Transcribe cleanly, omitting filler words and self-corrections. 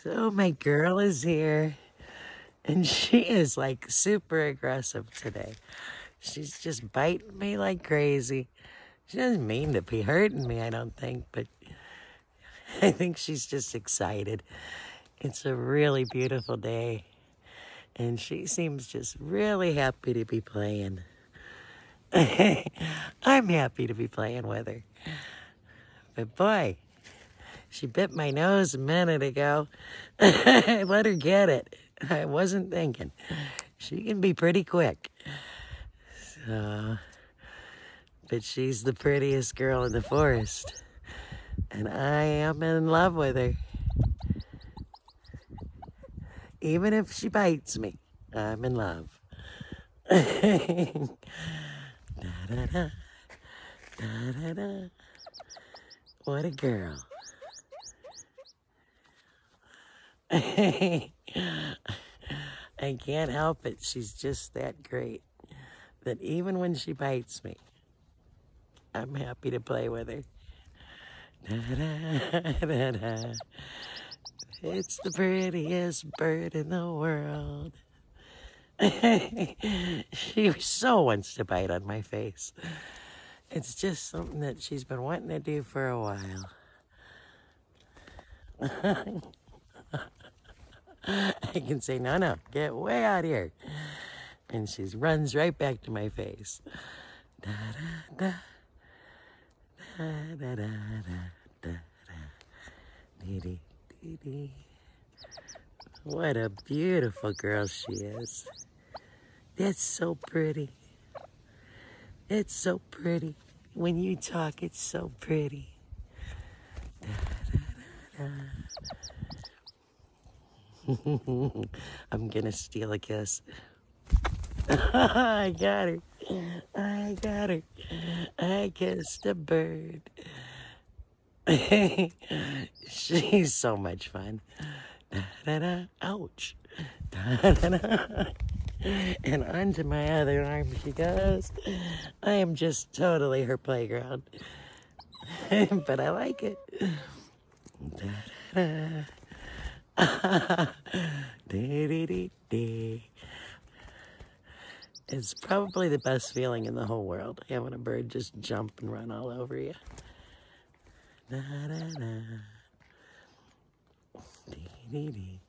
So my girl is here, and she is like super aggressive today. She's just biting me like crazy. She doesn't mean to be hurting me, I don't think, but I think she's just excited. It's a really beautiful day, and she seems just really happy to be playing. I'm happy to be playing with her. But boy, she bit my nose a minute ago. I let her get it. I wasn't thinking. She can be pretty quick. So, but she's the prettiest girl in the forest. And I am in love with her. Even if she bites me, I'm in love. Da-da-da, da-da-da. What a girl. I can't help it. She's just that great. That even when she bites me, I'm happy to play with her. Da-da-da-da. It's the prettiest bird in the world. She so wants to bite on my face. It's just something that she's been wanting to do for a while. I can say, no, no, get way out of here. And she runs right back to my face. Da, da, da, da, da, da, da, da. Dee, dee, dee, dee. What a beautiful girl she is. That's so pretty. It's so pretty. When you talk, it's so pretty. Da, da, da, da. I'm gonna steal a kiss. I got her. I got her. I kissed a bird. She's so much fun. Da-da-da. Ouch. Da-da-da. And onto my other arm she goes. I am just totally her playground. But I like it. Da-da-da. It's probably the best feeling in the whole world, having a bird just jump and run all over you. Da, da, da. Dee, dee, dee.